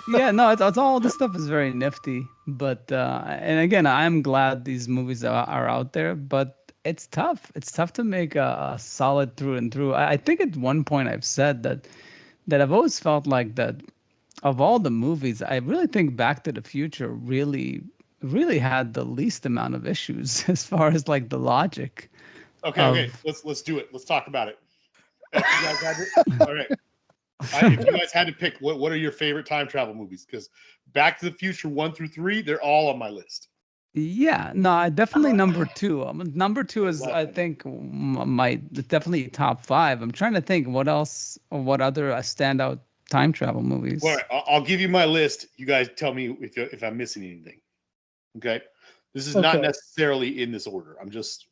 Yeah, no, it's all this stuff is very nifty, but and again, I'm glad these movies are out there, but it's tough. It's tough to make a solid through and through. I think at one point I've said that I've always felt like that of all the movies, I really think Back to the Future really had the least amount of issues as far as like the logic Okay. of Let's do it. Let's talk about it. If you guys had to, all right. If you guys had to pick, what are your favorite time travel movies? Because Back to the Future 1 through 3, they're all on my list. Yeah, no, definitely number two. Number two I is, love I them. think, my definitely top five. I'm trying to think what else, or what other standout time travel All movies. right, I'll give you my list. You guys tell me if I'm missing anything. Okay, this is not Okay. necessarily in this order. It's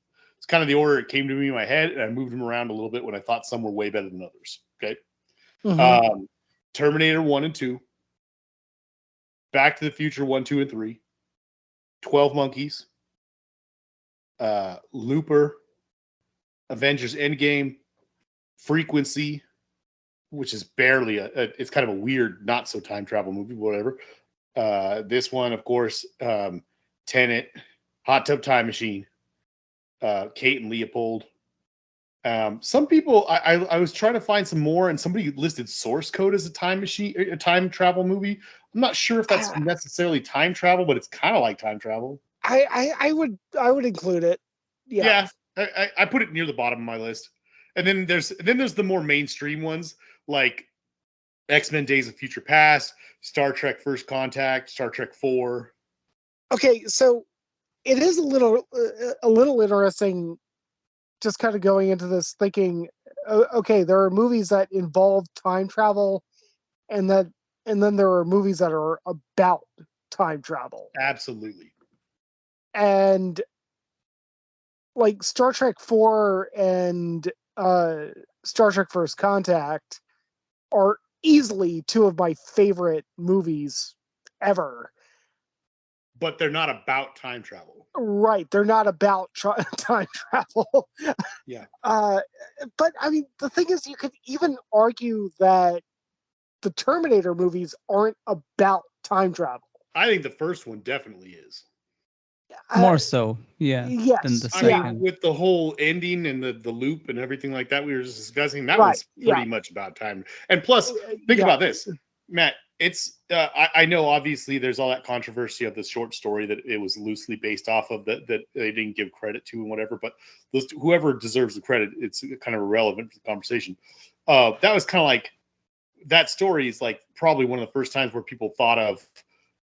kind of the order it came to me in my head, and I moved them around a little bit when I thought some were way better than others. Okay, Hmm. um, Terminator 1 and 2, Back to the Future 1, 2, and 3, 12 Monkeys, Looper, Avengers Endgame, Frequency, which is barely it's kind of a weird, not so time travel movie, whatever. This one, of course, Tenet, Hot Tub Time Machine, Kate and Leopold. Some people, I was trying to find some more, and somebody listed Source Code as a time machine, a time travel movie. I'm not sure if that's I, necessarily time travel, but it's kind of like time travel. I would include it. Yeah. Yeah, I put it near the bottom of my list. And then there's the more mainstream ones like X-Men: Days of Future Past, Star Trek: First Contact, Star Trek 4. Okay, so it is a little interesting just kind of going into this thinking, okay, there are movies that involve time travel, and that and then there are movies that are about time travel. Absolutely. And like Star Trek 4 and uh Star Trek First Contact are easily two of my favorite movies ever. But they're not about time travel. Right, they're not about time travel. Yeah. uh but I mean, the thing is, you could even argue that the Terminator movies aren't about time travel. I think the first one definitely is. Uh, More so, yeah, than the yes, I yeah, mean, second. with the whole ending and the loop and everything like that we were just discussing, that right, one's yeah, pretty much about time. And plus, think yeah, about this, Matt. It's I know obviously there's all that controversy of the short story that it was loosely based off of that they didn't give credit to and whatever. But whoever deserves the credit, it's kind of irrelevant for the conversation. That was kind of like that story is like probably one of the first times where people thought of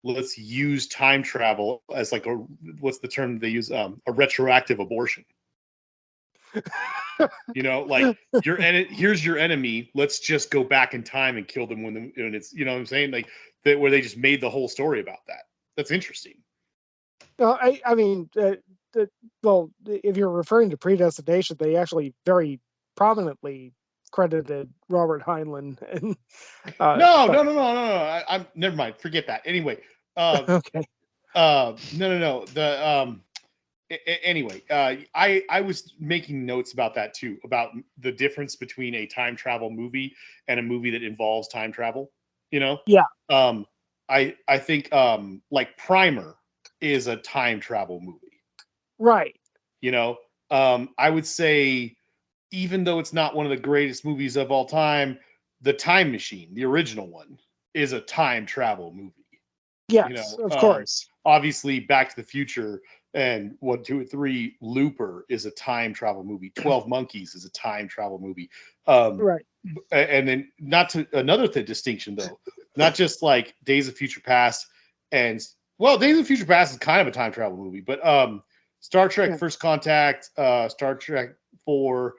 let's use time travel as like a what's the term they use a retroactive abortion. Like here's your enemy, let's just go back in time and kill them when it's what I'm saying, like that, where they just made the whole story about that. That's interesting. No, I mean, well, if you're referring to Predestination, they actually very prominently credited Robert Heinlein, and but I'm never mind, forget that. Anyway, okay, no the anyway, I was making notes about that too, about the difference between a time travel movie and a movie that involves time travel. You know, yeah, um, I think like Primer is a time travel movie. right, You know, I would say even though it's not one of the greatest movies of all time, The Time Machine, the original one, is a time travel movie. You yes, know, of course, obviously Back to the Future and 1, 2, and 3, Looper is a time travel movie. 12 Monkeys is a time travel movie. Um, right, and then not to another distinction though, not just like Days of Future Past and Days of Future Past is kind of a time travel movie, but Star Trek yeah, First Contact, Star Trek 4,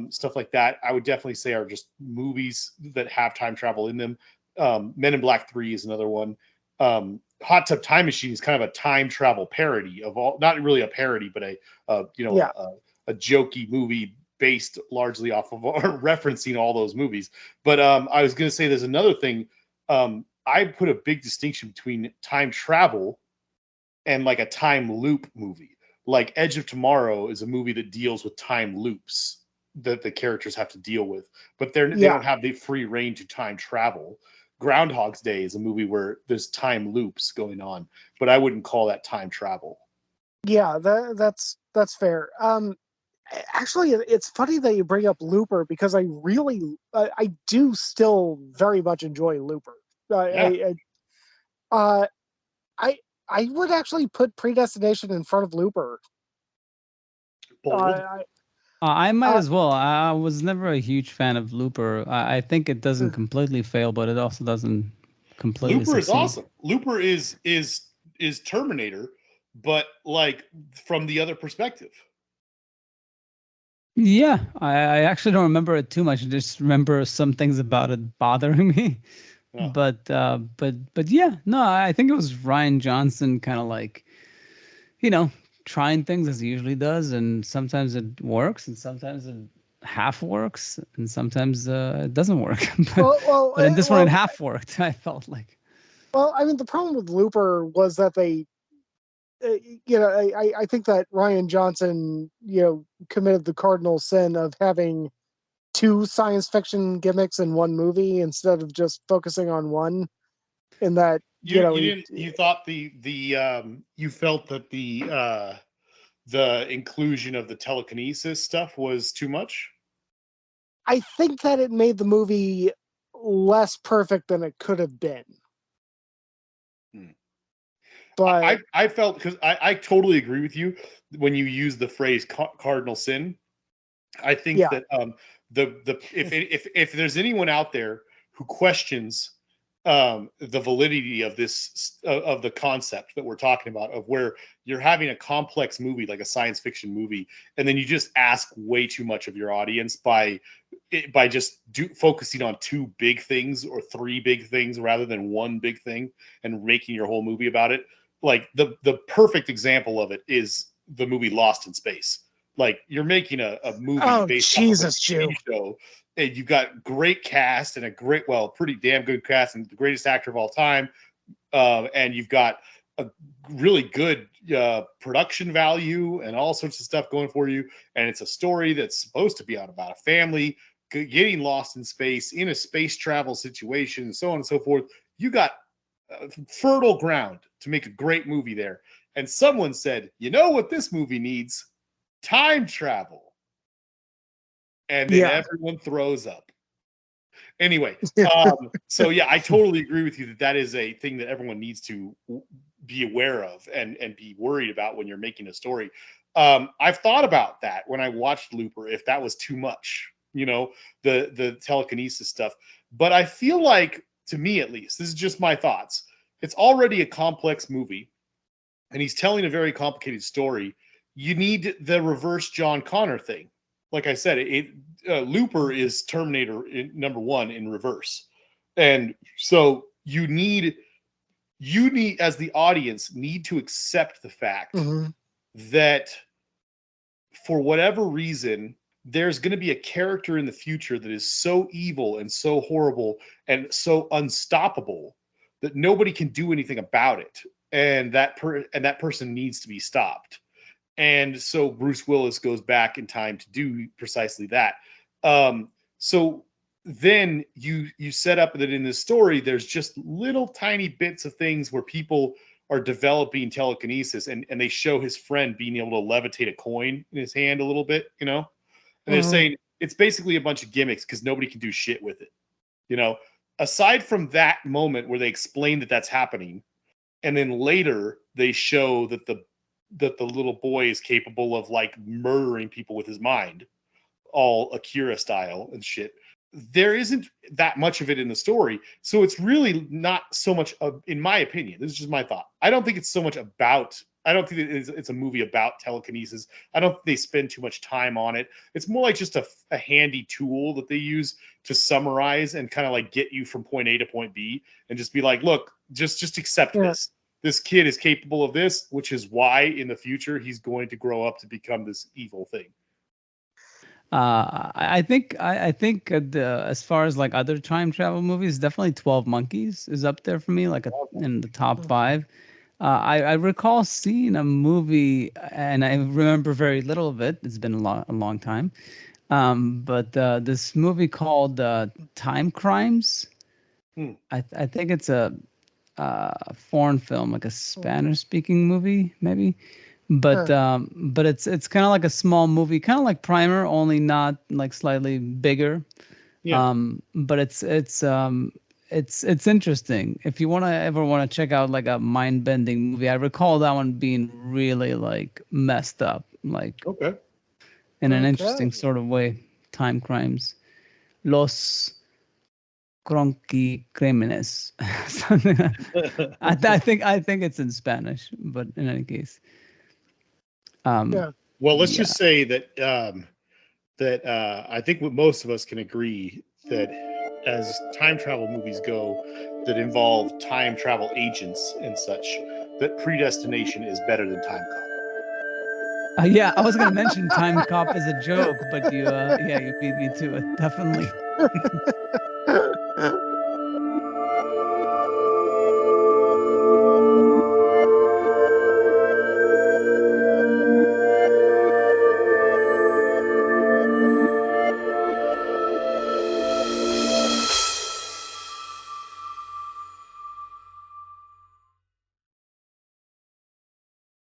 stuff like that, I would definitely say are just movies that have time travel in them. Men in Black 3 is another one. Hot Tub Time Machine is kind of a time travel parody of all, not really a parody, but yeah, a jokey movie based largely off of or referencing all those movies. But I was going to say there's another thing. I put a big distinction between time travel and like a time loop movie. Like Edge of Tomorrow is a movie that deals with time loops that the characters have to deal with, but they Yeah. don't have the free reign to time travel. Groundhog's Day is a movie where there's time loops going on, but I wouldn't call that time travel. Yeah, that's fair. Actually, it's funny that you bring up Looper because I do still very much enjoy Looper. Yeah, Uh, I I would actually put Predestination in front of Looper. bold. Uh, I might uh, as well. I was never a huge fan of Looper. I think it doesn't uh, completely fail, but it also doesn't completely Looper is succeed. awesome. Looper is Terminator, but like from the other perspective. Yeah, I actually don't remember it too much. I just remember some things about it bothering me. Yeah. But yeah, no, I think it was Ryan Johnson kind of like, you know, trying things as he usually does, and sometimes it works, and sometimes it half works, and sometimes it doesn't work. but well, well, but in this one, it well, half worked. I felt like. well. I mean, the problem with Looper was that they, I think that Ryan Johnson, committed the cardinal sin of having two science fiction gimmicks in one movie instead of just focusing on one. In that, You didn't you thought you felt that the inclusion of the telekinesis stuff was too much? I think that it made the movie less perfect than it could have been. Hmm. But I felt, because I totally agree with you when you use the phrase cardinal sin. I think yeah, that the if there's anyone out there who questions the validity of this of the concept that we're talking about, of where you're having a complex movie like a science fiction movie, and then you just ask way too much of your audience by just focusing on two big things or three big things rather than one big thing and making your whole movie about it. Like the perfect example of it is the movie Lost in Space. Like, you're making a movie oh based off of a Jesus, Jew. TV show, and you've got great cast and a pretty damn good cast and the greatest actor of all time, and you've got a really good production value and all sorts of stuff going for you, and it's a story that's supposed to be about a family getting lost in space in a space travel situation, and so on and so forth. You got fertile ground to make a great movie there, and someone said, you know what this movie needs? Time travel. And then Yeah, everyone throws up. Anyway, so yeah, I totally agree with you that is a thing that everyone needs to be aware of and be worried about when you're making a story. I've thought about that when I watched Looper, if that was too much, the telekinesis stuff. But I feel like, to me at least, this is just my thoughts. It's already a complex movie, and he's telling a very complicated story. You need the reverse John Connor thing. Like I said, Looper is Terminator number one in reverse, and so you need as the audience need to accept the fact mm-hmm. that for whatever reason there's going to be a character in the future that is so evil and so horrible and so unstoppable that nobody can do anything about it, and that person needs to be stopped. And so Bruce Willis goes back in time to do precisely that. So then you set up that in this story, there's just little tiny bits of things where people are developing telekinesis, and they show his friend being able to levitate a coin in his hand a little bit, and they're Mm-hmm. saying it's basically a bunch of gimmicks because nobody can do shit with it, you know. Aside from that moment where they explain that that's happening, and then later they show that the little boy is capable of like murdering people with his mind, all Akira style and shit. There isn't that much of it in the story, so it's really not so much of, in my opinion, this is just my thought. I don't think it's so much about. I don't think it's a movie about telekinesis. I don't think they spend too much time on it. It's more like just a handy tool that they use to summarize and kind of like get you from point A to point B, and just be like, look, just accept Yeah. this. This kid is capable of this, which is why in the future he's going to grow up to become this evil thing. I think as far as like other time travel movies, definitely 12 Monkeys is up there for me, like in the top five. I recall seeing a movie, and I remember very little of it. It's been a long time. But this movie called Time Crimes. Hmm. I think it's a foreign film, like a Spanish-speaking movie, maybe. But it's kind of like a small movie, kind of like Primer, only not like slightly bigger. Yeah. But it's interesting. If you ever want to check out like a mind-bending movie, I recall that one being really like messed up, like Okay. in an Okay. interesting sort of way. Time Crimes, Los Cronky Crímenes. Something I think it's in Spanish, but in any case, Yeah. Well, let's yeah. just say that I think what most of us can agree that as time travel movies go that involve time travel agents and such, that Predestination is better than Time Cop. Yeah, I was gonna mention Time Cop as a joke, but you beat me to it. Definitely.